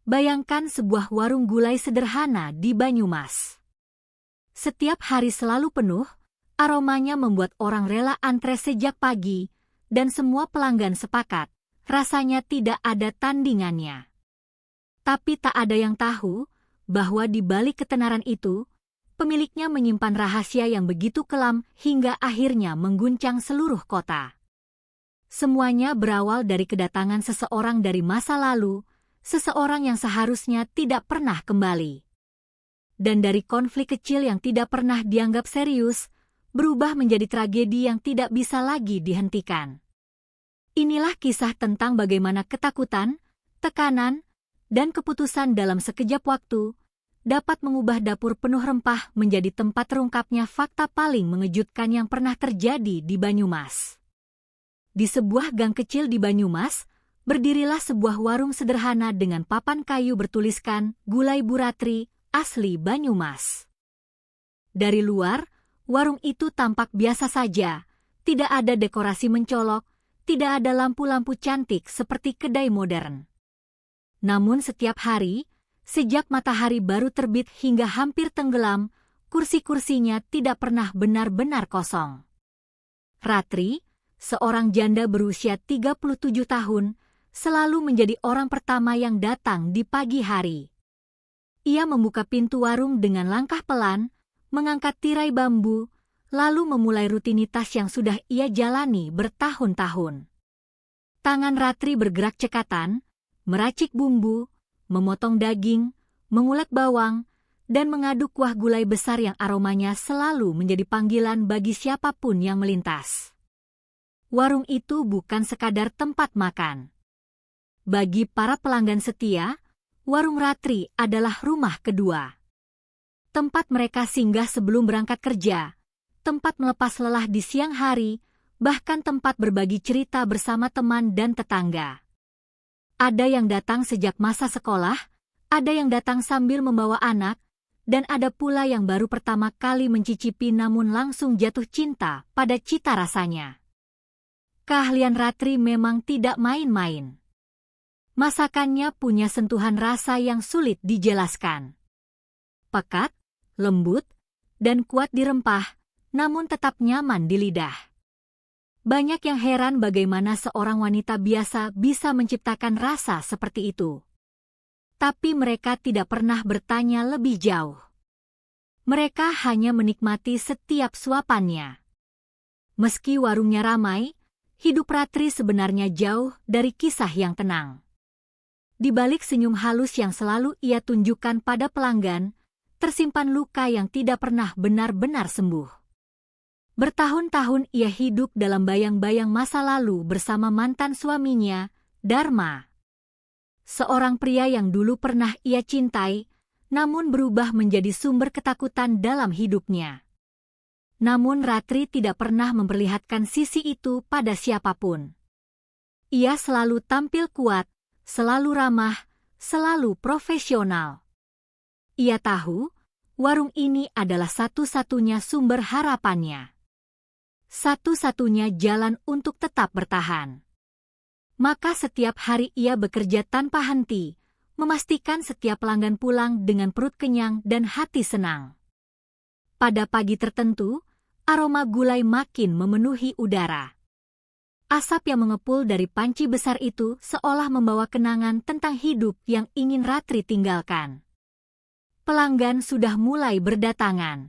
Bayangkan sebuah warung gulai sederhana di Banyumas. Setiap hari selalu penuh, aromanya membuat orang rela antre sejak pagi, dan semua pelanggan sepakat, rasanya tidak ada tandingannya. Tapi tak ada yang tahu bahwa di balik ketenaran itu, pemiliknya menyimpan rahasia yang begitu kelam hingga akhirnya mengguncang seluruh kota. Semuanya berawal dari kedatangan seseorang dari masa lalu, seseorang yang seharusnya tidak pernah kembali. Dan dari konflik kecil yang tidak pernah dianggap serius, berubah menjadi tragedi yang tidak bisa lagi dihentikan. Inilah kisah tentang bagaimana ketakutan, tekanan, dan keputusan dalam sekejap waktu dapat mengubah dapur penuh rempah menjadi tempat terungkapnya fakta paling mengejutkan yang pernah terjadi di Banyumas. Di sebuah gang kecil di Banyumas, berdirilah sebuah warung sederhana dengan papan kayu bertuliskan Gulai Bu Ratri, asli Banyumas. Dari luar, warung itu tampak biasa saja, tidak ada dekorasi mencolok, tidak ada lampu-lampu cantik seperti kedai modern. Namun setiap hari, sejak matahari baru terbit hingga hampir tenggelam, kursi-kursinya tidak pernah benar-benar kosong. Ratri, seorang janda berusia 37 tahun, selalu menjadi orang pertama yang datang di pagi hari. Ia membuka pintu warung dengan langkah pelan, mengangkat tirai bambu, lalu memulai rutinitas yang sudah ia jalani bertahun-tahun. Tangan Ratri bergerak cekatan, meracik bumbu, memotong daging, mengulek bawang, dan mengaduk kuah gulai besar yang aromanya selalu menjadi panggilan bagi siapapun yang melintas. Warung itu bukan sekadar tempat makan. Bagi para pelanggan setia, warung Ratri adalah rumah kedua. Tempat mereka singgah sebelum berangkat kerja, tempat melepas lelah di siang hari, bahkan tempat berbagi cerita bersama teman dan tetangga. Ada yang datang sejak masa sekolah, ada yang datang sambil membawa anak, dan ada pula yang baru pertama kali mencicipi namun langsung jatuh cinta pada cita rasanya. Keahlian Ratri memang tidak main-main. Masakannya punya sentuhan rasa yang sulit dijelaskan. Pekat, lembut, dan kuat di rempah, namun tetap nyaman di lidah. Banyak yang heran bagaimana seorang wanita biasa bisa menciptakan rasa seperti itu. Tapi mereka tidak pernah bertanya lebih jauh. Mereka hanya menikmati setiap suapannya. Meski warungnya ramai, hidup Ratri sebenarnya jauh dari kisah yang tenang. Di balik senyum halus yang selalu ia tunjukkan pada pelanggan, tersimpan luka yang tidak pernah benar-benar sembuh. Bertahun-tahun ia hidup dalam bayang-bayang masa lalu bersama mantan suaminya, Dharma. Seorang pria yang dulu pernah ia cintai, namun berubah menjadi sumber ketakutan dalam hidupnya. Namun Ratri tidak pernah memperlihatkan sisi itu pada siapapun. Ia selalu tampil kuat, selalu ramah, selalu profesional. Ia tahu, warung ini adalah satu-satunya sumber harapannya. Satu-satunya jalan untuk tetap bertahan. Maka setiap hari ia bekerja tanpa henti, memastikan setiap pelanggan pulang dengan perut kenyang dan hati senang. Pada pagi tertentu, aroma gulai makin memenuhi udara. Asap yang mengepul dari panci besar itu seolah membawa kenangan tentang hidup yang ingin Ratri tinggalkan. Pelanggan sudah mulai berdatangan.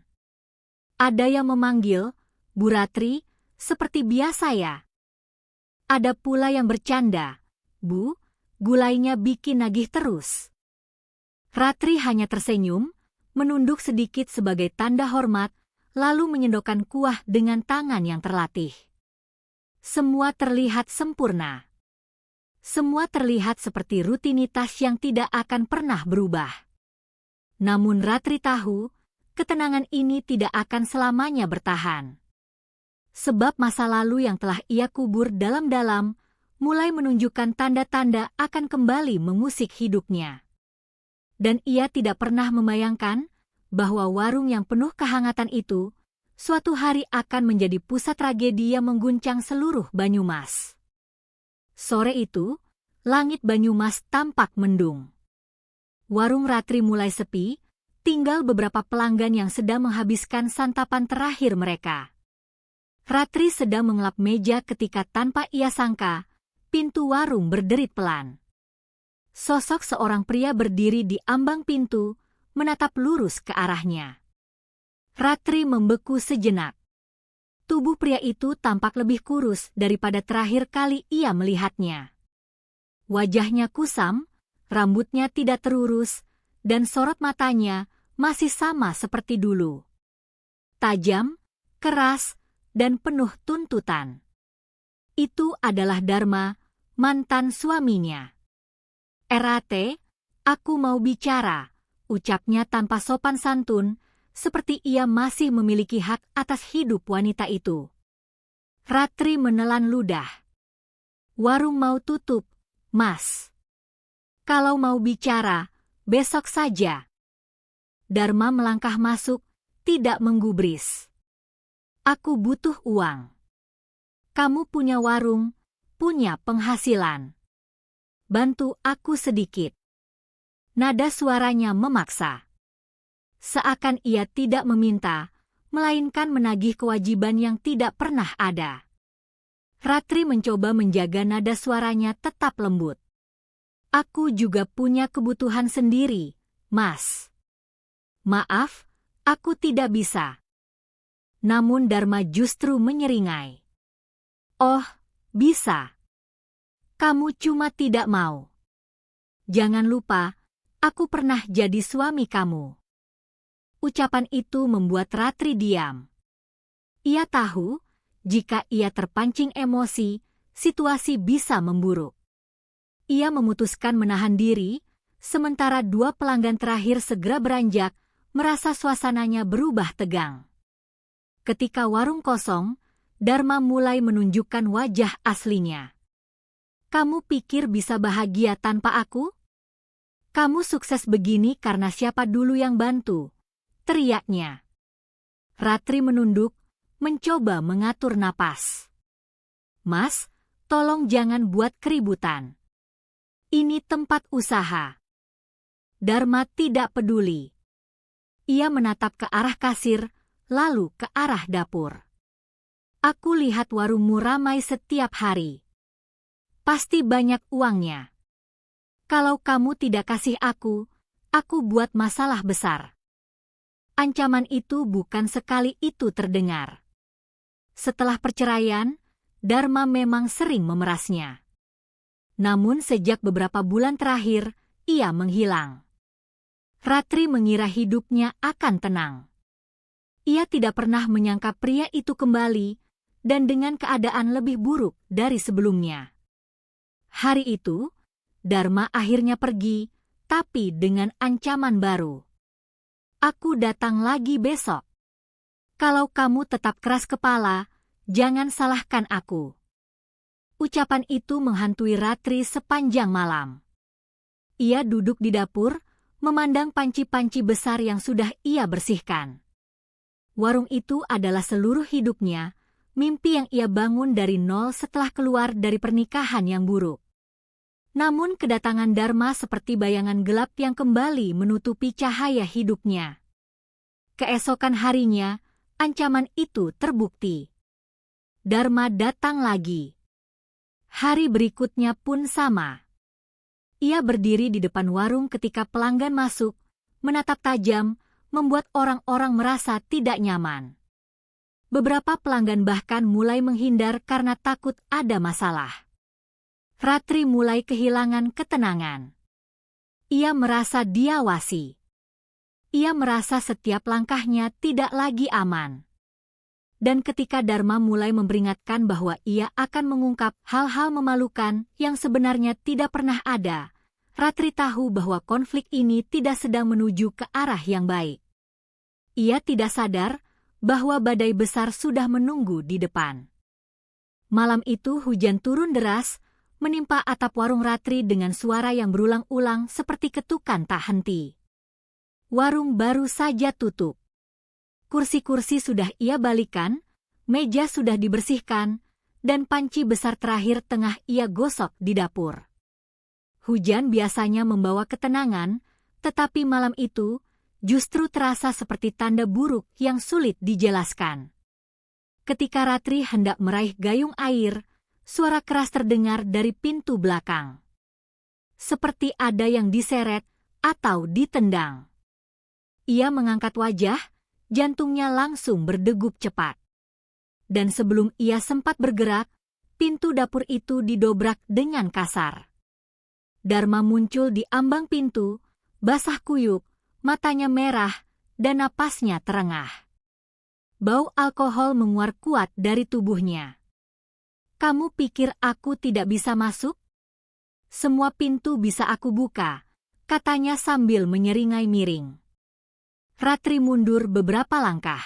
Ada yang memanggil, "Bu Ratri, seperti biasa ya?" Ada pula yang bercanda, "Bu, gulainya bikin nagih terus." Ratri hanya tersenyum, menunduk sedikit sebagai tanda hormat, lalu menyendokkan kuah dengan tangan yang terlatih. Semua terlihat sempurna. Semua terlihat seperti rutinitas yang tidak akan pernah berubah. Namun Ratri tahu, ketenangan ini tidak akan selamanya bertahan. Sebab masa lalu yang telah ia kubur dalam-dalam, mulai menunjukkan tanda-tanda akan kembali mengusik hidupnya. Dan ia tidak pernah membayangkan bahwa warung yang penuh kehangatan itu suatu hari akan menjadi pusat tragedi yang mengguncang seluruh Banyumas. Sore itu, langit Banyumas tampak mendung. Warung Ratri mulai sepi, tinggal beberapa pelanggan yang sedang menghabiskan santapan terakhir mereka. Ratri sedang mengelap meja ketika tanpa ia sangka, pintu warung berderit pelan. Sosok seorang pria berdiri di ambang pintu, menatap lurus ke arahnya. Ratri membeku sejenak. Tubuh pria itu tampak lebih kurus daripada terakhir kali ia melihatnya. Wajahnya kusam, rambutnya tidak terurus, dan sorot matanya masih sama seperti dulu. Tajam, keras, dan penuh tuntutan. Itu adalah Dharma, mantan suaminya. "RAT, aku mau bicara," ucapnya tanpa sopan santun, seperti ia masih memiliki hak atas hidup wanita itu. Ratri menelan ludah. "Warung mau tutup, Mas. Kalau mau bicara, besok saja." Dharma melangkah masuk, tidak menggubris. "Aku butuh uang. Kamu punya warung, punya penghasilan. Bantu aku sedikit." Nada suaranya memaksa. Seakan ia tidak meminta, melainkan menagih kewajiban yang tidak pernah ada. Ratri mencoba menjaga nada suaranya tetap lembut. "Aku juga punya kebutuhan sendiri, Mas. Maaf, aku tidak bisa." Namun Dharma justru menyeringai. "Oh, bisa. Kamu cuma tidak mau. Jangan lupa, aku pernah jadi suami kamu." Ucapan itu membuat Ratri diam. Ia tahu, jika ia terpancing emosi, situasi bisa memburuk. Ia memutuskan menahan diri, sementara dua pelanggan terakhir segera beranjak, merasa suasananya berubah tegang. Ketika warung kosong, Dharma mulai menunjukkan wajah aslinya. "Kamu pikir bisa bahagia tanpa aku? Kamu sukses begini karena siapa dulu yang bantu?" teriaknya. Ratri menunduk, mencoba mengatur napas. "Mas, tolong jangan buat keributan. Ini tempat usaha." Dharma tidak peduli. Ia menatap ke arah kasir, lalu ke arah dapur. "Aku lihat warungmu ramai setiap hari. Pasti banyak uangnya. Kalau kamu tidak kasih aku buat masalah besar." Ancaman itu bukan sekali itu terdengar. Setelah perceraian, Dharma memang sering memerasnya. Namun sejak beberapa bulan terakhir, ia menghilang. Ratri mengira hidupnya akan tenang. Ia tidak pernah menyangka pria itu kembali, dan dengan keadaan lebih buruk dari sebelumnya. Hari itu, Dharma akhirnya pergi, tapi dengan ancaman baru. "Aku datang lagi besok. Kalau kamu tetap keras kepala, jangan salahkan aku." Ucapan itu menghantui Ratri sepanjang malam. Ia duduk di dapur, memandang panci-panci besar yang sudah ia bersihkan. Warung itu adalah seluruh hidupnya, mimpi yang ia bangun dari nol setelah keluar dari pernikahan yang buruk. Namun kedatangan Dharma seperti bayangan gelap yang kembali menutupi cahaya hidupnya. Keesokan harinya, ancaman itu terbukti. Dharma datang lagi. Hari berikutnya pun sama. Ia berdiri di depan warung ketika pelanggan masuk, menatap tajam, membuat orang-orang merasa tidak nyaman. Beberapa pelanggan bahkan mulai menghindar karena takut ada masalah. Ratri mulai kehilangan ketenangan. Ia merasa diawasi. Ia merasa setiap langkahnya tidak lagi aman. Dan ketika Dharma mulai memperingatkan bahwa ia akan mengungkap hal-hal memalukan yang sebenarnya tidak pernah ada, Ratri tahu bahwa konflik ini tidak sedang menuju ke arah yang baik. Ia tidak sadar bahwa badai besar sudah menunggu di depan. Malam itu hujan turun deras, menimpa atap warung Ratri dengan suara yang berulang-ulang seperti ketukan tak henti. Warung baru saja tutup. Kursi-kursi sudah ia balikan, meja sudah dibersihkan, dan panci besar terakhir tengah ia gosok di dapur. Hujan biasanya membawa ketenangan, Tetapi malam itu justru terasa seperti tanda buruk yang sulit dijelaskan. Ketika Ratri hendak meraih gayung air, suara keras terdengar dari pintu belakang. Seperti ada yang diseret atau ditendang. Ia mengangkat wajah, jantungnya langsung berdegup cepat. Dan sebelum ia sempat bergerak, pintu dapur itu didobrak dengan kasar. Dharma muncul di ambang pintu, basah kuyup, matanya merah, dan napasnya terengah. Bau alkohol menguar kuat dari tubuhnya. "Kamu pikir aku tidak bisa masuk? Semua pintu bisa aku buka," katanya sambil menyeringai miring. Ratri mundur beberapa langkah.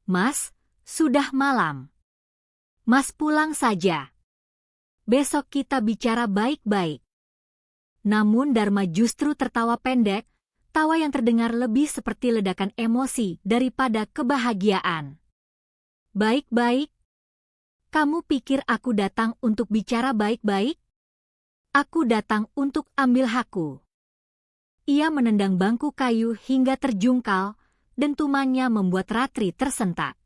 "Mas, sudah malam. Mas pulang saja. Besok kita bicara baik-baik." Namun Dharma justru tertawa pendek, tawa yang terdengar lebih seperti ledakan emosi daripada kebahagiaan. "Baik-baik? Kamu pikir aku datang untuk bicara baik-baik? Aku datang untuk ambil hakku." Ia menendang bangku kayu hingga terjungkal, dentumannya membuat Ratri tersentak.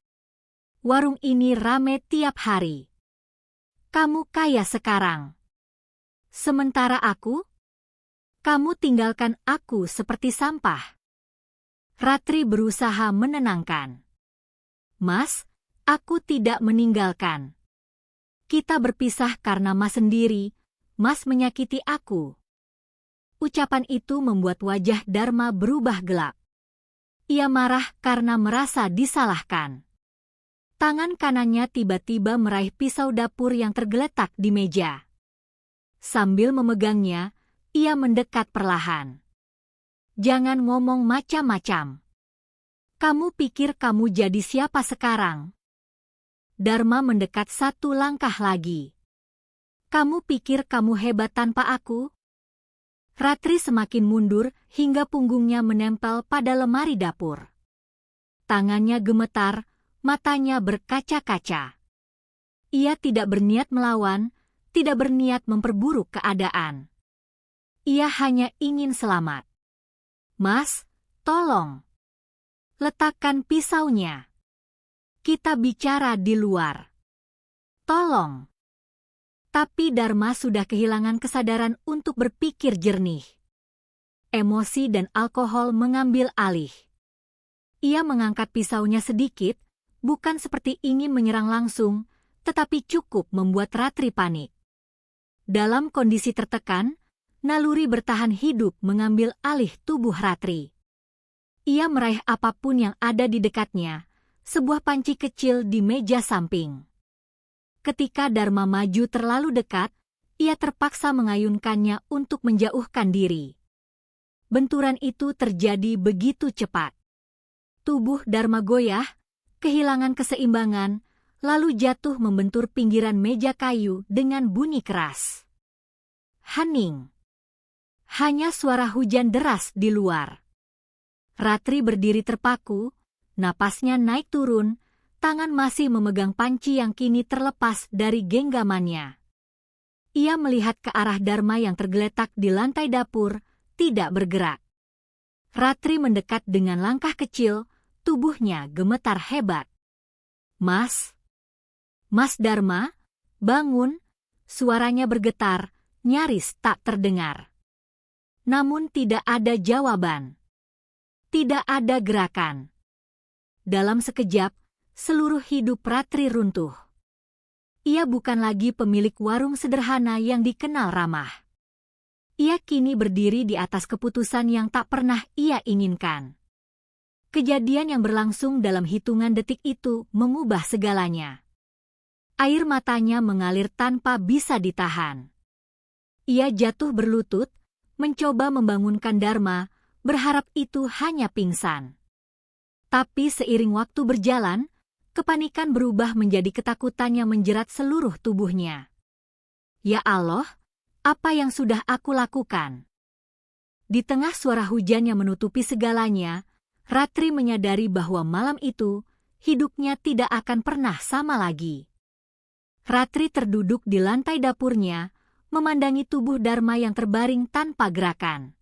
"Warung ini rame tiap hari. Kamu kaya sekarang. Sementara aku? Kamu tinggalkan aku seperti sampah." Ratri berusaha menenangkan. "Mas, aku tidak meninggalkan. Kita berpisah karena Mas sendiri. Mas menyakiti aku." Ucapan itu membuat wajah Dharma berubah gelap. Ia marah karena merasa disalahkan. Tangan kanannya tiba-tiba meraih pisau dapur yang tergeletak di meja. Sambil memegangnya, ia mendekat perlahan. "Jangan ngomong macam-macam. Kamu pikir kamu jadi siapa sekarang?" Dharma mendekat satu langkah lagi. "Kamu pikir kamu hebat tanpa aku?" Ratri semakin mundur hingga punggungnya menempel pada lemari dapur. Tangannya gemetar, matanya berkaca-kaca. Ia tidak berniat melawan, tidak berniat memperburuk keadaan. Ia hanya ingin selamat. "Mas, tolong. Letakkan pisaunya. Kita bicara di luar. Tolong." Tapi Dharma sudah kehilangan kesadaran untuk berpikir jernih. Emosi dan alkohol mengambil alih. Ia mengangkat pisaunya sedikit, bukan seperti ingin menyerang langsung, tetapi cukup membuat Ratri panik. Dalam kondisi tertekan, naluri bertahan hidup mengambil alih tubuh Ratri. Ia meraih apapun yang ada di dekatnya, sebuah panci kecil di meja samping. Ketika Dharma maju terlalu dekat, ia terpaksa mengayunkannya untuk menjauhkan diri. Benturan itu terjadi begitu cepat. Tubuh Dharma goyah, kehilangan keseimbangan, lalu jatuh membentur pinggiran meja kayu dengan bunyi keras. Hening. Hanya suara hujan deras di luar. Ratri berdiri terpaku, napasnya naik turun, tangan masih memegang panci yang kini terlepas dari genggamannya. Ia melihat ke arah Dharma yang tergeletak di lantai dapur, tidak bergerak. Ratri mendekat dengan langkah kecil, tubuhnya gemetar hebat. "Mas? Mas Dharma, bangun!" Suaranya bergetar, nyaris tak terdengar. Namun tidak ada jawaban. Tidak ada gerakan. Dalam sekejap, seluruh hidup Ratri runtuh. Ia bukan lagi pemilik warung sederhana yang dikenal ramah. Ia kini berdiri di atas keputusan yang tak pernah ia inginkan. Kejadian yang berlangsung dalam hitungan detik itu mengubah segalanya. Air matanya mengalir tanpa bisa ditahan. Ia jatuh berlutut, mencoba membangunkan Dharma, berharap itu hanya pingsan. Tapi seiring waktu berjalan, kepanikan berubah menjadi ketakutan yang menjerat seluruh tubuhnya. "Ya Allah, apa yang sudah aku lakukan?" Di tengah suara hujan yang menutupi segalanya, Ratri menyadari bahwa malam itu, hidupnya tidak akan pernah sama lagi. Ratri terduduk di lantai dapurnya, memandangi tubuh Dharma yang terbaring tanpa gerakan.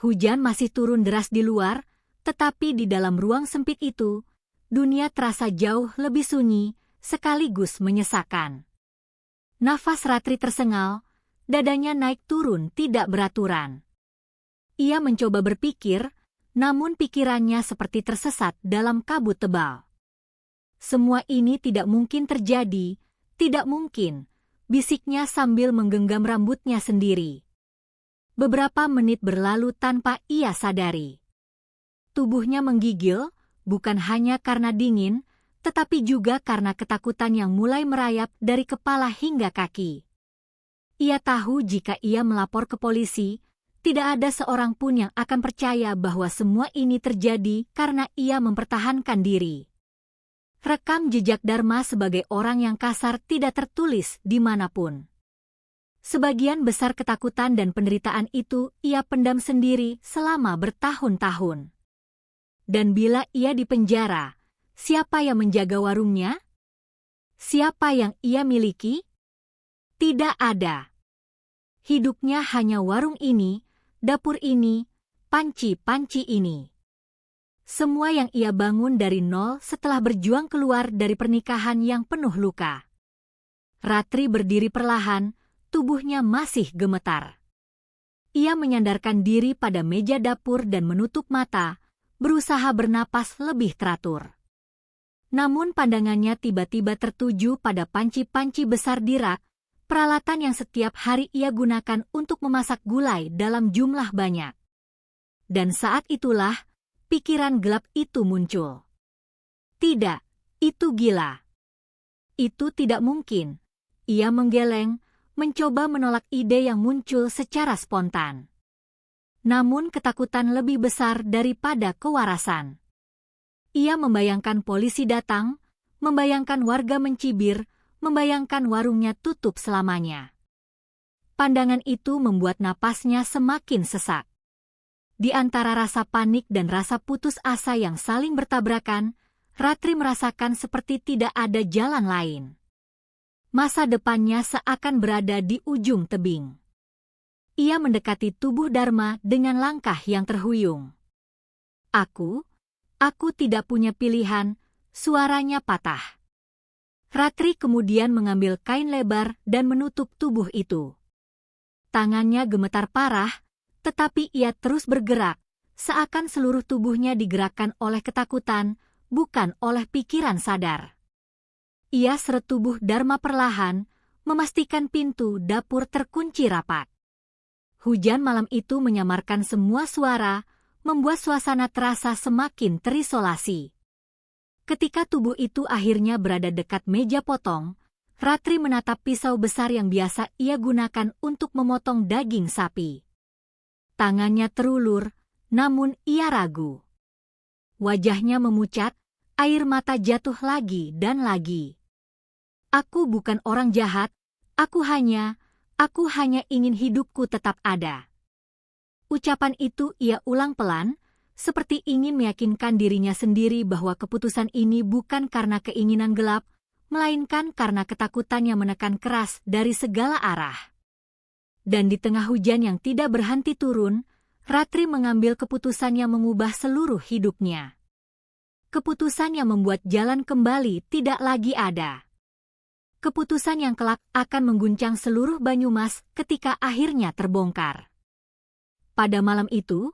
Hujan masih turun deras di luar, tetapi di dalam ruang sempit itu, dunia terasa jauh lebih sunyi, sekaligus menyesakan. Nafas Ratri tersengal, dadanya naik turun tidak beraturan. Ia mencoba berpikir, namun pikirannya seperti tersesat dalam kabut tebal. Semua ini tidak mungkin terjadi, tidak mungkin, bisiknya sambil menggenggam rambutnya sendiri. Beberapa menit berlalu tanpa ia sadari. Tubuhnya menggigil, bukan hanya karena dingin, tetapi juga karena ketakutan yang mulai merayap dari kepala hingga kaki. Ia tahu jika ia melapor ke polisi, tidak ada seorang pun yang akan percaya bahwa semua ini terjadi karena ia mempertahankan diri. Rekam jejak Dharma sebagai orang yang kasar tidak tertulis dimanapun. Sebagian besar ketakutan dan penderitaan itu ia pendam sendiri selama bertahun-tahun. Dan bila ia dipenjara, siapa yang menjaga warungnya? Siapa yang ia miliki? Tidak ada. Hidupnya hanya warung ini, dapur ini, panci-panci ini. Semua yang ia bangun dari nol setelah berjuang keluar dari pernikahan yang penuh luka. Ratri berdiri perlahan, tubuhnya masih gemetar. Ia menyandarkan diri pada meja dapur dan menutup mata, berusaha bernapas lebih teratur. Namun pandangannya tiba-tiba tertuju pada panci-panci besar di rak, peralatan yang setiap hari ia gunakan untuk memasak gulai dalam jumlah banyak. Dan saat itulah, pikiran gelap itu muncul. Tidak, itu gila. Itu tidak mungkin. Ia menggeleng, mencoba menolak ide yang muncul secara spontan. Namun ketakutan lebih besar daripada kewarasan. Ia membayangkan polisi datang, membayangkan warga mencibir, membayangkan warungnya tutup selamanya. Pandangan itu membuat napasnya semakin sesak. Di antara rasa panik dan rasa putus asa yang saling bertabrakan, Ratri merasakan seperti tidak ada jalan lain. Masa depannya seakan berada di ujung tebing. Ia mendekati tubuh Dharma dengan langkah yang terhuyung. Aku tidak punya pilihan, suaranya patah. Ratri kemudian mengambil kain lebar dan menutup tubuh itu. Tangannya gemetar parah, tetapi ia terus bergerak, seakan seluruh tubuhnya digerakkan oleh ketakutan, bukan oleh pikiran sadar. Ia seret tubuh Dharma perlahan, memastikan pintu dapur terkunci rapat. Hujan malam itu menyamarkan semua suara, membuat suasana terasa semakin terisolasi. Ketika tubuh itu akhirnya berada dekat meja potong, Ratri menatap pisau besar yang biasa ia gunakan untuk memotong daging sapi. Tangannya terulur, namun ia ragu. Wajahnya memucat, air mata jatuh lagi dan lagi. Aku bukan orang jahat, aku hanya ingin hidupku tetap ada. Ucapan itu ia ulang pelan, seperti ingin meyakinkan dirinya sendiri bahwa keputusan ini bukan karena keinginan gelap, melainkan karena ketakutan yang menekan keras dari segala arah. Dan di tengah hujan yang tidak berhenti turun, Ratri mengambil keputusan yang mengubah seluruh hidupnya. Keputusan yang membuat jalan kembali tidak lagi ada. Keputusan yang kelak akan mengguncang seluruh Banyumas ketika akhirnya terbongkar. Pada malam itu,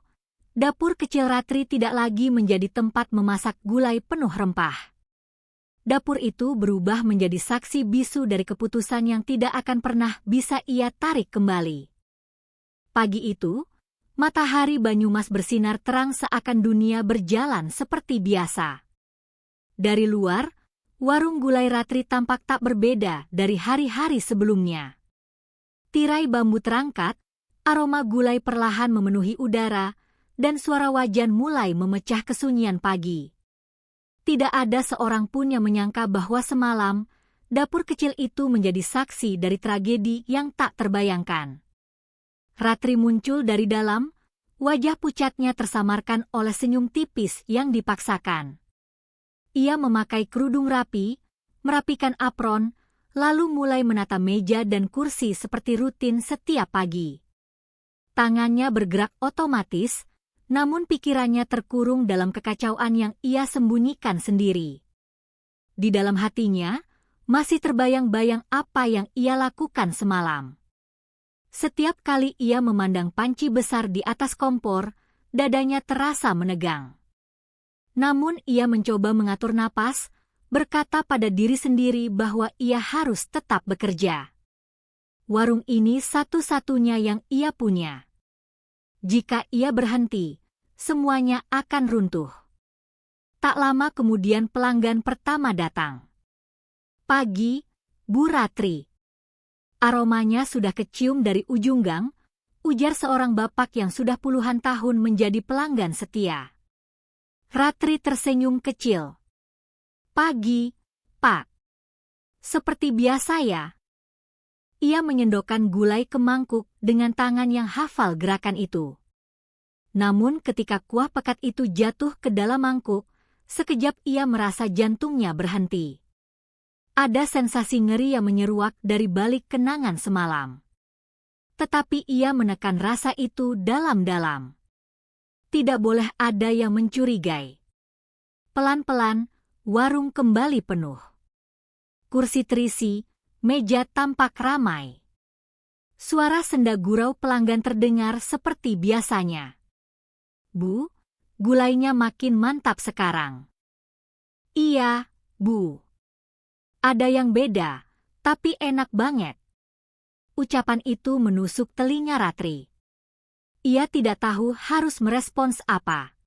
dapur kecil Ratri tidak lagi menjadi tempat memasak gulai penuh rempah. Dapur itu berubah menjadi saksi bisu dari keputusan yang tidak akan pernah bisa ia tarik kembali. Pagi itu, matahari Banyumas bersinar terang seakan dunia berjalan seperti biasa. Dari luar, warung gulai Ratri tampak tak berbeda dari hari-hari sebelumnya. Tirai bambu terangkat, aroma gulai perlahan memenuhi udara, dan suara wajan mulai memecah kesunyian pagi. Tidak ada seorang pun yang menyangka bahwa semalam, dapur kecil itu menjadi saksi dari tragedi yang tak terbayangkan. Ratri muncul dari dalam, wajah pucatnya tersamarkan oleh senyum tipis yang dipaksakan. Ia memakai kerudung rapi, merapikan apron, lalu mulai menata meja dan kursi seperti rutin setiap pagi. Tangannya bergerak otomatis, namun pikirannya terkurung dalam kekacauan yang ia sembunyikan sendiri. Di dalam hatinya, masih terbayang-bayang apa yang ia lakukan semalam. Setiap kali ia memandang panci besar di atas kompor, dadanya terasa menegang. Namun ia mencoba mengatur napas, berkata pada diri sendiri bahwa ia harus tetap bekerja. Warung ini satu-satunya yang ia punya. Jika ia berhenti, semuanya akan runtuh. Tak lama kemudian pelanggan pertama datang. Pagi, Bu Ratri. Aromanya sudah kecium dari ujung gang, ujar seorang bapak yang sudah puluhan tahun menjadi pelanggan setia. Ratri tersenyum kecil. Pagi, Pak. Seperti biasa ya. Ia menyendokkan gulai ke mangkuk dengan tangan yang hafal gerakan itu. Namun ketika kuah pekat itu jatuh ke dalam mangkuk, sekejap ia merasa jantungnya berhenti. Ada sensasi ngeri yang menyeruak dari balik kenangan semalam. Tetapi ia menekan rasa itu dalam-dalam. Tidak boleh ada yang mencurigai. Pelan-pelan, warung kembali penuh. Kursi terisi, meja tampak ramai. Suara senda gurau pelanggan terdengar seperti biasanya. Bu, gulainya makin mantap sekarang. Iya, Bu. Ada yang beda, tapi enak banget. Ucapan itu menusuk telinga Ratri. Ia tidak tahu harus merespons apa.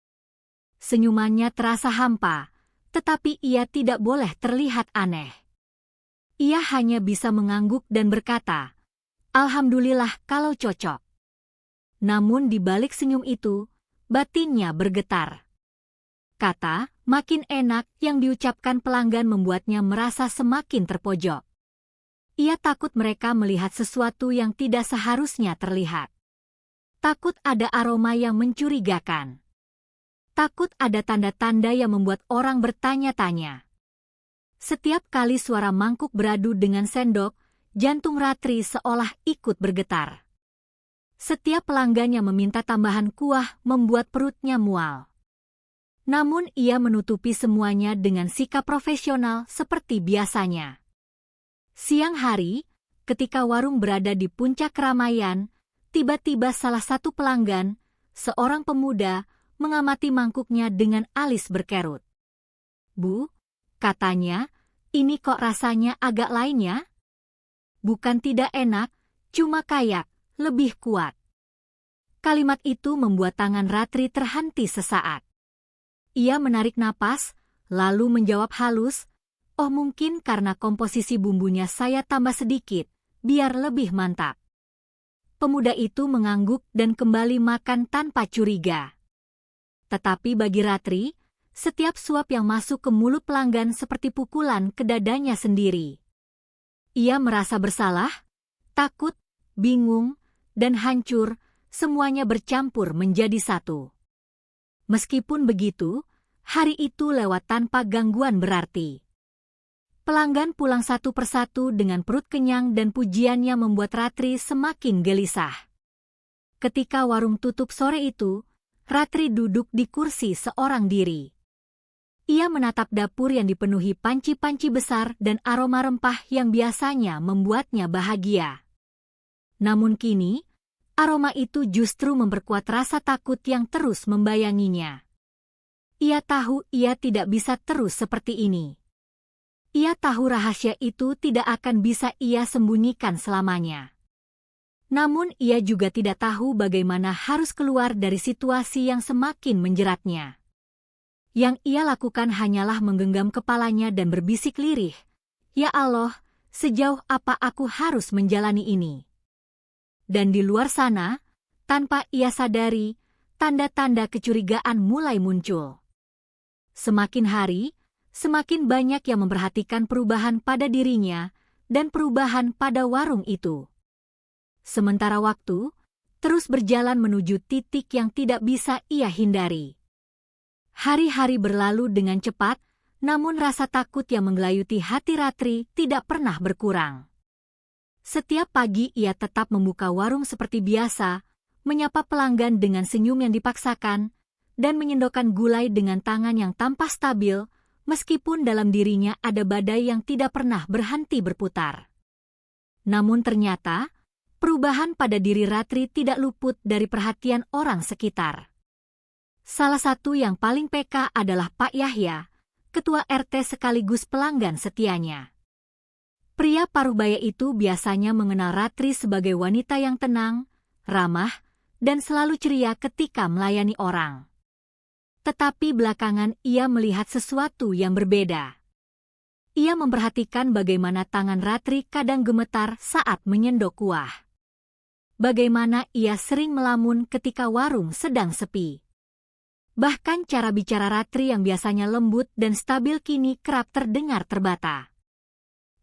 Senyumannya terasa hampa, tetapi ia tidak boleh terlihat aneh. Ia hanya bisa mengangguk dan berkata, "Alhamdulillah kalau cocok." Namun di balik senyum itu, batinnya bergetar. Kata, "makin enak" yang diucapkan pelanggan membuatnya merasa semakin terpojok. Ia takut mereka melihat sesuatu yang tidak seharusnya terlihat. Takut ada aroma yang mencurigakan. Takut ada tanda-tanda yang membuat orang bertanya-tanya. Setiap kali suara mangkuk beradu dengan sendok, jantung Ratri seolah ikut bergetar. Setiap pelanggan yang meminta tambahan kuah membuat perutnya mual. Namun ia menutupi semuanya dengan sikap profesional seperti biasanya. Siang hari, ketika warung berada di puncak keramaian, tiba-tiba salah satu pelanggan, seorang pemuda, mengamati mangkuknya dengan alis berkerut. "Bu," katanya, "ini kok rasanya agak lain ya? Bukan tidak enak, cuma kayak lebih kuat." Kalimat itu membuat tangan Ratri terhenti sesaat. Ia menarik napas, lalu menjawab halus, "Oh mungkin karena komposisi bumbunya saya tambah sedikit, biar lebih mantap." Pemuda itu mengangguk dan kembali makan tanpa curiga. Tetapi bagi Ratri, setiap suap yang masuk ke mulut pelanggan seperti pukulan ke dadanya sendiri. Ia merasa bersalah, takut, bingung, dan hancur, semuanya bercampur menjadi satu. Meskipun begitu, hari itu lewat tanpa gangguan berarti. Pelanggan pulang satu persatu dengan perut kenyang dan pujiannya membuat Ratri semakin gelisah. Ketika warung tutup sore itu, Ratri duduk di kursi seorang diri. Ia menatap dapur yang dipenuhi panci-panci besar dan aroma rempah yang biasanya membuatnya bahagia. Namun kini, aroma itu justru memperkuat rasa takut yang terus membayanginya. Ia tahu ia tidak bisa terus seperti ini. Ia tahu rahasia itu tidak akan bisa ia sembunyikan selamanya. Namun ia juga tidak tahu bagaimana harus keluar dari situasi yang semakin menjeratnya. Yang ia lakukan hanyalah menggenggam kepalanya dan berbisik lirih, "Ya Allah, sejauh apa aku harus menjalani ini?" Dan di luar sana, tanpa ia sadari, tanda-tanda kecurigaan mulai muncul. Semakin hari, semakin banyak yang memperhatikan perubahan pada dirinya dan perubahan pada warung itu. Sementara waktu terus berjalan menuju titik yang tidak bisa ia hindari. Hari-hari berlalu dengan cepat, namun rasa takut yang menggelayuti hati Ratri tidak pernah berkurang. Setiap pagi ia tetap membuka warung seperti biasa, menyapa pelanggan dengan senyum yang dipaksakan, dan menyendokkan gulai dengan tangan yang tampak stabil, meskipun dalam dirinya ada badai yang tidak pernah berhenti berputar. Namun ternyata, perubahan pada diri Ratri tidak luput dari perhatian orang sekitar. Salah satu yang paling peka adalah Pak Yahya, ketua RT sekaligus pelanggan setianya. Pria paruh baya itu biasanya mengenal Ratri sebagai wanita yang tenang, ramah, dan selalu ceria ketika melayani orang. Tetapi belakangan ia melihat sesuatu yang berbeda. Ia memperhatikan bagaimana tangan Ratri kadang gemetar saat menyendok kuah. Bagaimana ia sering melamun ketika warung sedang sepi. Bahkan cara bicara Ratri yang biasanya lembut dan stabil kini kerap terdengar terbata.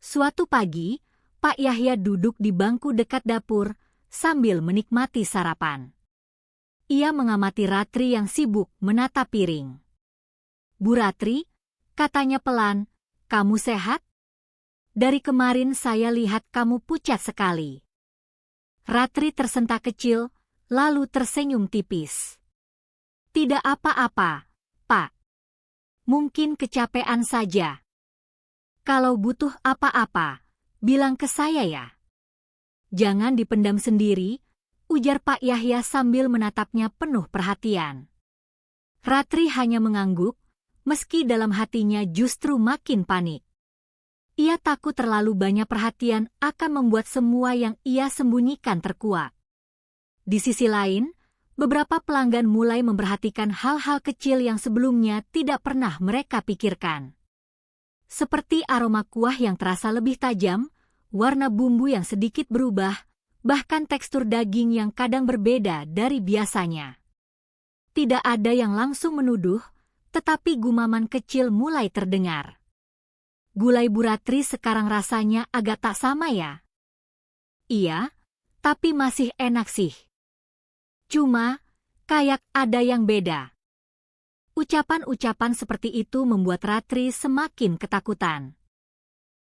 Suatu pagi, Pak Yahya duduk di bangku dekat dapur sambil menikmati sarapan. Ia mengamati Ratri yang sibuk menata piring. "Bu Ratri," katanya pelan, "kamu sehat? Dari kemarin saya lihat kamu pucat sekali." Ratri tersentak kecil, lalu tersenyum tipis. "Tidak apa-apa, Pak. Mungkin kecapean saja. Kalau butuh apa-apa, bilang ke saya ya." "Jangan dipendam sendiri," ujar Pak Yahya sambil menatapnya penuh perhatian. Ratri hanya mengangguk, meski dalam hatinya justru makin panik. Ia takut terlalu banyak perhatian akan membuat semua yang ia sembunyikan terkuak. Di sisi lain, beberapa pelanggan mulai memperhatikan hal-hal kecil yang sebelumnya tidak pernah mereka pikirkan. Seperti aroma kuah yang terasa lebih tajam, warna bumbu yang sedikit berubah, bahkan tekstur daging yang kadang berbeda dari biasanya. Tidak ada yang langsung menuduh, tetapi gumaman kecil mulai terdengar. "Gulai Bu Ratri sekarang rasanya agak tak sama ya?" "Iya, tapi masih enak sih. Cuma, kayak ada yang beda." Ucapan-ucapan seperti itu membuat Ratri semakin ketakutan.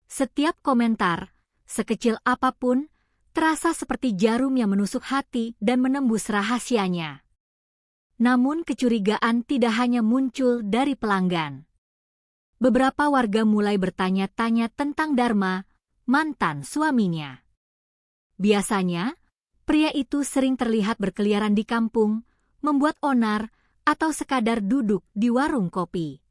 Setiap komentar, sekecil apapun, terasa seperti jarum yang menusuk hati dan menembus rahasianya. Namun kecurigaan tidak hanya muncul dari pelanggan. Beberapa warga mulai bertanya-tanya tentang Dharma, mantan suaminya. Biasanya, pria itu sering terlihat berkeliaran di kampung, membuat onar, atau sekadar duduk di warung kopi.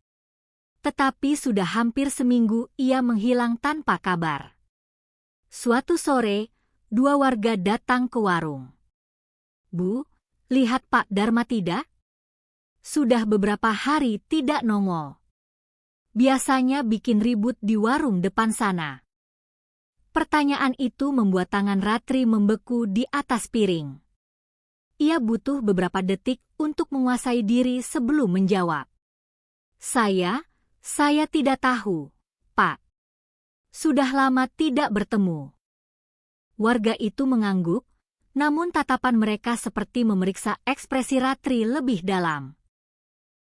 Tetapi sudah hampir seminggu ia menghilang tanpa kabar. Suatu sore, dua warga datang ke warung. "Bu, lihat Pak Dharma tidak? Sudah beberapa hari tidak nongol. Biasanya bikin ribut di warung depan sana." Pertanyaan itu membuat tangan Ratri membeku di atas piring. Ia butuh beberapa detik untuk menguasai diri sebelum menjawab. Saya tidak tahu, Pak. Sudah lama tidak bertemu." Warga itu mengangguk, namun tatapan mereka seperti memeriksa ekspresi Ratri lebih dalam.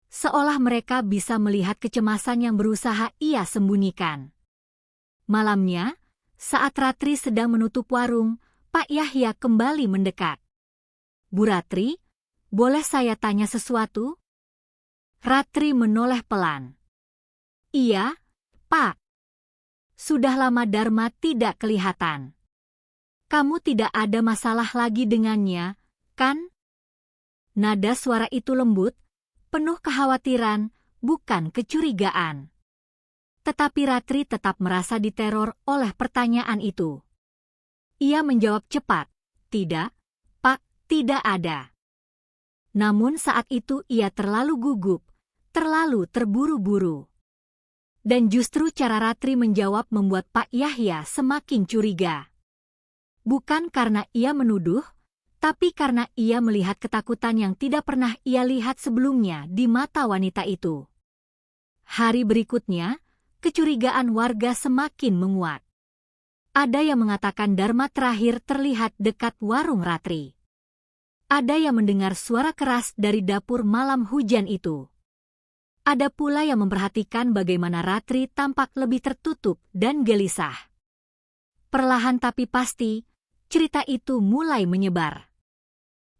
Seolah mereka bisa melihat kecemasan yang berusaha ia sembunyikan. Malamnya, saat Ratri sedang menutup warung, Pak Yahya kembali mendekat. "Bu Ratri, boleh saya tanya sesuatu?" Ratri menoleh pelan. "Iya, Pak. Sudah lama Dharma tidak kelihatan. Kamu tidak ada masalah lagi dengannya, kan?" Nada suara itu lembut, penuh kekhawatiran, bukan kecurigaan. Tetapi Ratri tetap merasa diteror oleh pertanyaan itu. Ia menjawab cepat, "Tidak, Pak, tidak ada." Namun saat itu ia terlalu gugup, terlalu terburu-buru. Dan justru cara Ratri menjawab membuat Pak Yahya semakin curiga. Bukan karena ia menuduh, tapi karena ia melihat ketakutan yang tidak pernah ia lihat sebelumnya di mata wanita itu. Hari berikutnya, kecurigaan warga semakin menguat. Ada yang mengatakan Dharma terakhir terlihat dekat warung Ratri. Ada yang mendengar suara keras dari dapur malam hujan itu. Ada pula yang memperhatikan bagaimana Ratri tampak lebih tertutup dan gelisah. Perlahan tapi pasti, cerita itu mulai menyebar.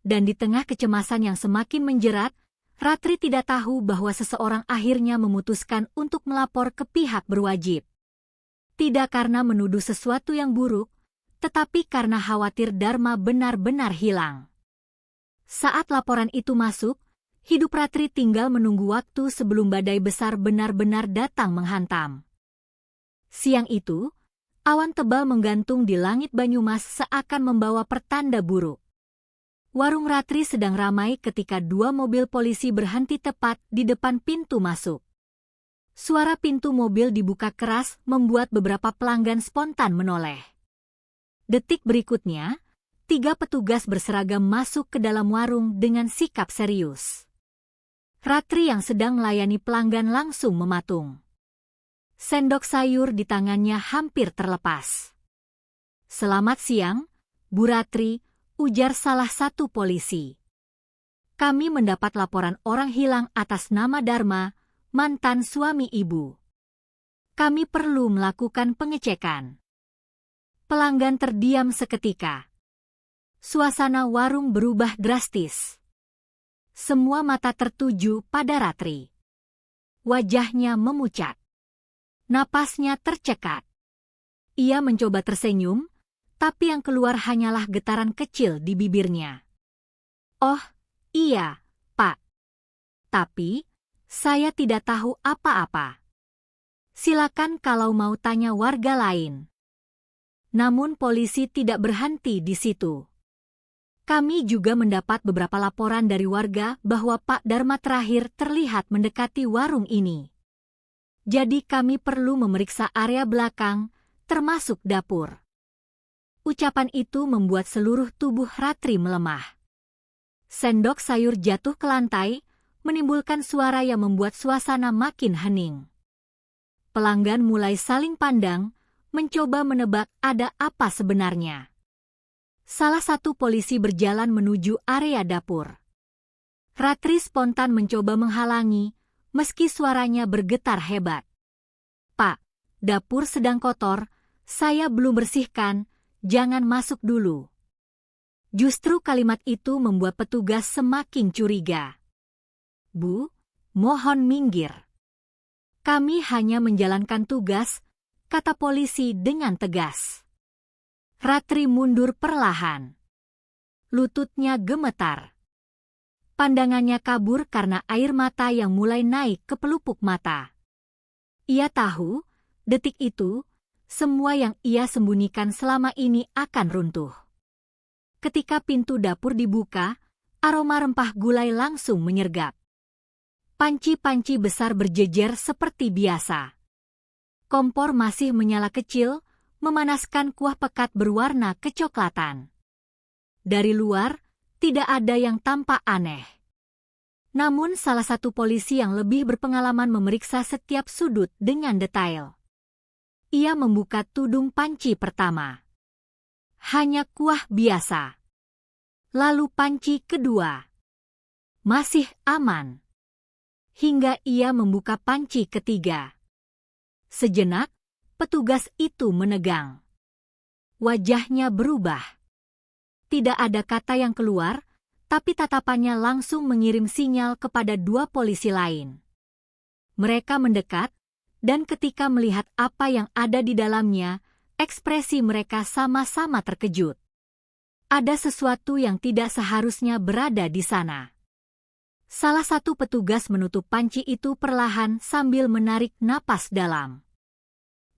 Dan di tengah kecemasan yang semakin menjerat, Ratri tidak tahu bahwa seseorang akhirnya memutuskan untuk melapor ke pihak berwajib. Tidak karena menuduh sesuatu yang buruk, tetapi karena khawatir Dharma benar-benar hilang. Saat laporan itu masuk, hidup Ratri tinggal menunggu waktu sebelum badai besar benar-benar datang menghantam. Siang itu, awan tebal menggantung di langit Banyumas seakan membawa pertanda buruk. Warung Ratri sedang ramai ketika dua mobil polisi berhenti tepat di depan pintu masuk. Suara pintu mobil dibuka keras membuat beberapa pelanggan spontan menoleh. Detik berikutnya, 3 petugas berseragam masuk ke dalam warung dengan sikap serius. Ratri yang sedang melayani pelanggan langsung mematung. Sendok sayur di tangannya hampir terlepas. "Selamat siang, Bu Ratri," ujar salah satu polisi. "Kami mendapat laporan orang hilang atas nama Dharma, mantan suami Ibu. Kami perlu melakukan pengecekan." Pelanggan terdiam seketika. Suasana warung berubah drastis. Semua mata tertuju pada Ratri. Wajahnya memucat. Napasnya tercekat. Ia mencoba tersenyum, tapi yang keluar hanyalah getaran kecil di bibirnya. "Oh, iya, Pak. Tapi, saya tidak tahu apa-apa. Silakan kalau mau tanya warga lain." Namun polisi tidak berhenti di situ. "Kami juga mendapat beberapa laporan dari warga bahwa Pak Dharma terakhir terlihat mendekati warung ini. Jadi kami perlu memeriksa area belakang, termasuk dapur." Ucapan itu membuat seluruh tubuh Ratri melemah. Sendok sayur jatuh ke lantai, menimbulkan suara yang membuat suasana makin hening. Pelanggan mulai saling pandang, mencoba menebak ada apa sebenarnya. Salah satu polisi berjalan menuju area dapur. Ratri spontan mencoba menghalangi, meski suaranya bergetar hebat. "Pak, dapur sedang kotor, saya belum bersihkan. Jangan masuk dulu." Justru kalimat itu membuat petugas semakin curiga. "Bu, mohon minggir. Kami hanya menjalankan tugas," kata polisi dengan tegas. Ratri mundur perlahan. Lututnya gemetar. Pandangannya kabur karena air mata yang mulai naik ke pelupuk mata. Ia tahu, detik itu, semua yang ia sembunyikan selama ini akan runtuh. Ketika pintu dapur dibuka, aroma rempah gulai langsung menyergap. Panci-panci besar berjejer seperti biasa. Kompor masih menyala kecil, memanaskan kuah pekat berwarna kecoklatan. Dari luar, tidak ada yang tampak aneh. Namun salah satu polisi yang lebih berpengalaman memeriksa setiap sudut dengan detail. Ia membuka tudung panci pertama. Hanya kuah biasa. Lalu panci kedua. Masih aman. Hingga ia membuka panci ketiga. Sejenak, petugas itu menegang. Wajahnya berubah. Tidak ada kata yang keluar, tapi tatapannya langsung mengirim sinyal kepada 2 polisi lain. Mereka mendekat, dan ketika melihat apa yang ada di dalamnya, ekspresi mereka sama-sama terkejut. Ada sesuatu yang tidak seharusnya berada di sana. Salah satu petugas menutup panci itu perlahan sambil menarik napas dalam.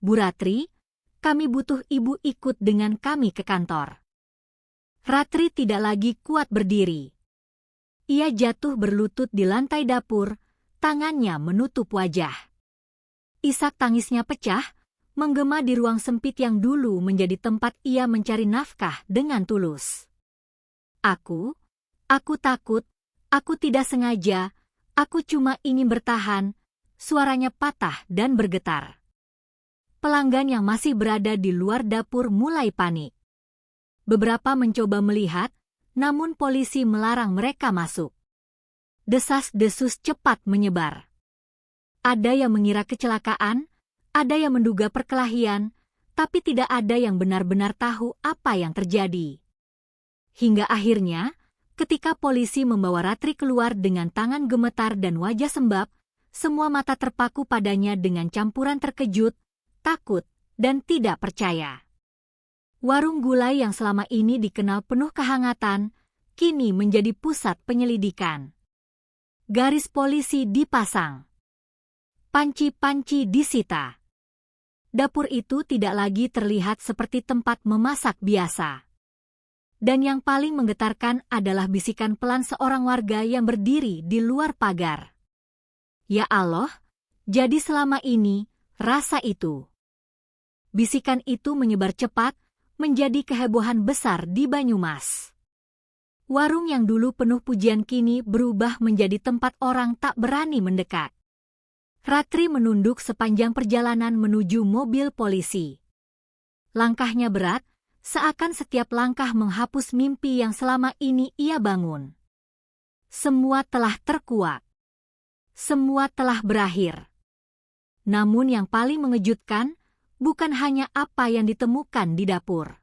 "Bu Ratri, kami butuh Ibu ikut dengan kami ke kantor." Ratri tidak lagi kuat berdiri. Ia jatuh berlutut di lantai dapur, tangannya menutup wajah. Isak tangisnya pecah, menggema di ruang sempit yang dulu menjadi tempat ia mencari nafkah dengan tulus. Aku takut, aku tidak sengaja, aku cuma ingin bertahan." Suaranya patah dan bergetar. Pelanggan yang masih berada di luar dapur mulai panik. Beberapa mencoba melihat, namun polisi melarang mereka masuk. Desas-desus cepat menyebar. Ada yang mengira kecelakaan, ada yang menduga perkelahian, tapi tidak ada yang benar-benar tahu apa yang terjadi. Hingga akhirnya, Ketika polisi membawa Ratri keluar dengan tangan gemetar dan wajah sembab, semua mata terpaku padanya dengan campuran terkejut, takut, dan tidak percaya. Warung gulai yang selama ini dikenal penuh kehangatan, kini menjadi pusat penyelidikan. Garis polisi dipasang. Panci-panci disita. Dapur itu tidak lagi terlihat seperti tempat memasak biasa. Dan yang paling menggetarkan adalah bisikan pelan seorang warga yang berdiri di luar pagar. Ya Allah, jadi selama ini, rasa itu. Bisikan itu menyebar cepat, menjadi kehebohan besar di Banyumas. Warung yang dulu penuh pujian kini berubah menjadi tempat orang tak berani mendekat. Ratri menunduk sepanjang perjalanan menuju mobil polisi. Langkahnya berat, seakan setiap langkah menghapus mimpi yang selama ini ia bangun. Semua telah terkuak. Semua telah berakhir. Namun yang paling mengejutkan, bukan hanya apa yang ditemukan di dapur,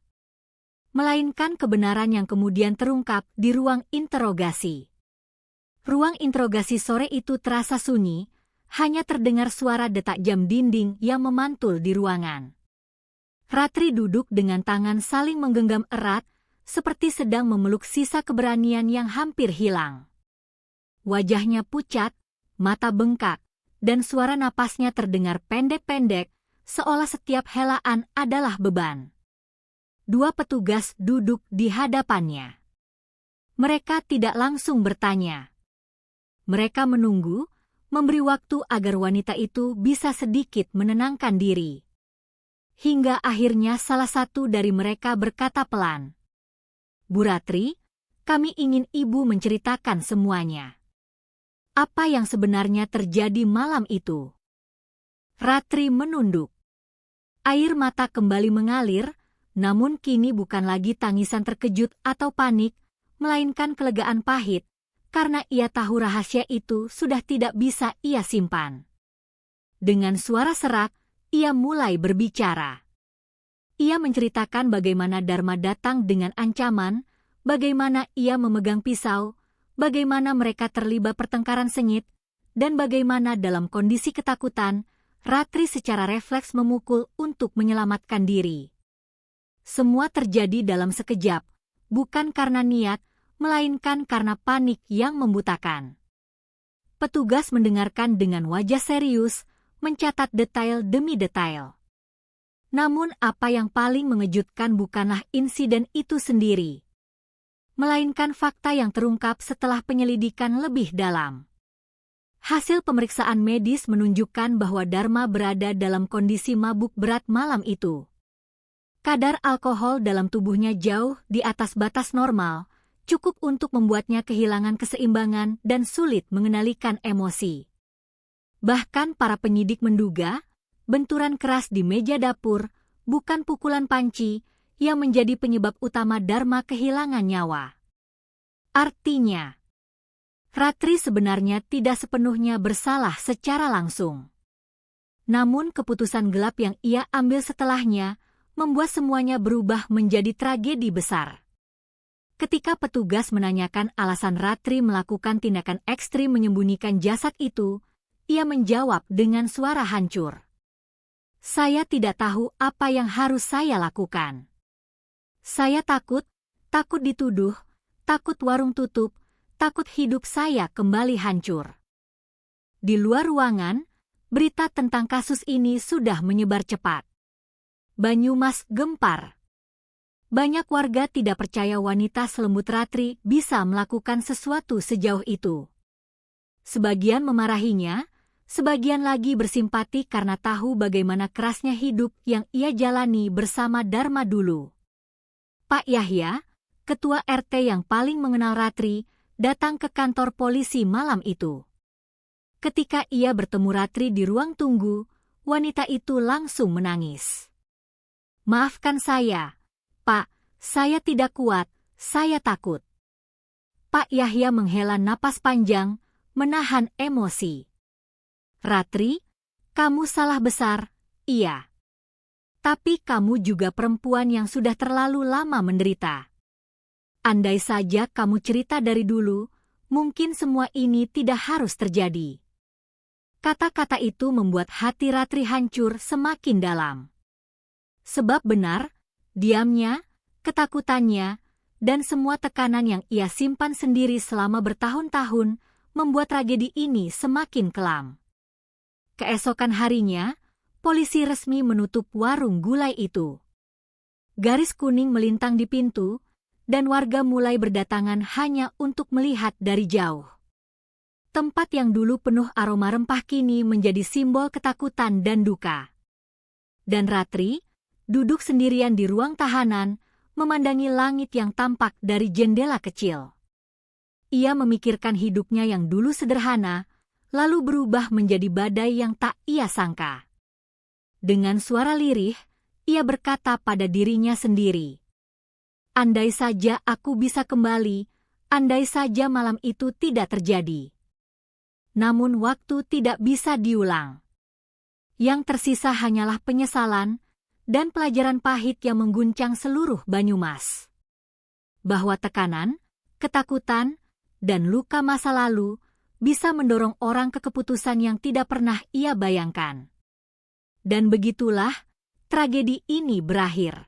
melainkan kebenaran yang kemudian terungkap di ruang interogasi. Ruang interogasi sore itu terasa sunyi, hanya terdengar suara detak jam dinding yang memantul di ruangan. Ratri duduk dengan tangan saling menggenggam erat, seperti sedang memeluk sisa keberanian yang hampir hilang. Wajahnya pucat, mata bengkak, dan suara napasnya terdengar pendek-pendek, seolah setiap helaan adalah beban. Dua petugas duduk di hadapannya. Mereka tidak langsung bertanya. Mereka menunggu, memberi waktu agar wanita itu bisa sedikit menenangkan diri. Hingga akhirnya salah satu dari mereka berkata pelan, "Bu Ratri, kami ingin Ibu menceritakan semuanya. Apa yang sebenarnya terjadi malam itu?" Ratri menunduk. Air mata kembali mengalir, namun kini bukan lagi tangisan terkejut atau panik, melainkan kelegaan pahit, karena ia tahu rahasia itu sudah tidak bisa ia simpan. Dengan suara serak, ia mulai berbicara. Ia menceritakan bagaimana Dharma datang dengan ancaman, bagaimana ia memegang pisau, bagaimana mereka terlibat pertengkaran sengit, dan bagaimana dalam kondisi ketakutan, Ratri secara refleks memukul untuk menyelamatkan diri. Semua terjadi dalam sekejap, bukan karena niat, melainkan karena panik yang membutakan. Petugas mendengarkan dengan wajah serius, mencatat detail demi detail. Namun apa yang paling mengejutkan bukanlah insiden itu sendiri, melainkan fakta yang terungkap setelah penyelidikan lebih dalam. Hasil pemeriksaan medis menunjukkan bahwa Dharma berada dalam kondisi mabuk berat malam itu. Kadar alkohol dalam tubuhnya jauh di atas batas normal, cukup untuk membuatnya kehilangan keseimbangan dan sulit mengendalikan emosi. Bahkan para penyidik menduga, benturan keras di meja dapur, bukan pukulan panci, yang menjadi penyebab utama Dharma kehilangan nyawa. Artinya, Ratri sebenarnya tidak sepenuhnya bersalah secara langsung. Namun keputusan gelap yang ia ambil setelahnya, membuat semuanya berubah menjadi tragedi besar. Ketika petugas menanyakan alasan Ratri melakukan tindakan ekstrim menyembunyikan jasad itu, ia menjawab dengan suara hancur. "Saya tidak tahu apa yang harus saya lakukan. Saya takut dituduh, takut warung tutup, takut hidup saya kembali hancur." Di luar ruangan, berita tentang kasus ini sudah menyebar cepat. Banyumas gempar. Banyak warga tidak percaya wanita selembut Ratri bisa melakukan sesuatu sejauh itu. Sebagian memarahinya, sebagian lagi bersimpati karena tahu bagaimana kerasnya hidup yang ia jalani bersama Dharma dulu. Pak Yahya, ketua RT yang paling mengenal Ratri, datang ke kantor polisi malam itu. Ketika ia bertemu Ratri di ruang tunggu, wanita itu langsung menangis. "Maafkan saya, Pak, saya tidak kuat, saya takut." Pak Yahya menghela napas panjang, menahan emosi. "Ratri, kamu salah besar, iya. Tapi kamu juga perempuan yang sudah terlalu lama menderita. Andai saja kamu cerita dari dulu, mungkin semua ini tidak harus terjadi. Kata-kata itu membuat hati Ratri hancur semakin dalam. Sebab benar, diamnya, ketakutannya, dan semua tekanan yang ia simpan sendiri selama bertahun-tahun membuat tragedi ini semakin kelam. Keesokan harinya, polisi resmi menutup warung gulai itu. Garis kuning melintang di pintu, dan warga mulai berdatangan hanya untuk melihat dari jauh. Tempat yang dulu penuh aroma rempah kini menjadi simbol ketakutan dan duka. Dan Ratri, duduk sendirian di ruang tahanan, memandangi langit yang tampak dari jendela kecil. Ia memikirkan hidupnya yang dulu sederhana, lalu berubah menjadi badai yang tak ia sangka. Dengan suara lirih, ia berkata pada dirinya sendiri, "Andai saja aku bisa kembali, andai saja malam itu tidak terjadi." Namun waktu tidak bisa diulang. Yang tersisa hanyalah penyesalan dan pelajaran pahit yang mengguncang seluruh Banyumas. Bahwa tekanan, ketakutan, dan luka masa lalu bisa mendorong orang ke keputusan yang tidak pernah ia bayangkan. Dan begitulah, tragedi ini berakhir.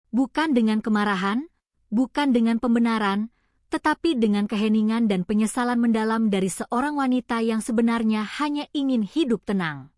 Bukan dengan kemarahan, bukan dengan pembenaran, tetapi dengan keheningan dan penyesalan mendalam dari seorang wanita yang sebenarnya hanya ingin hidup tenang.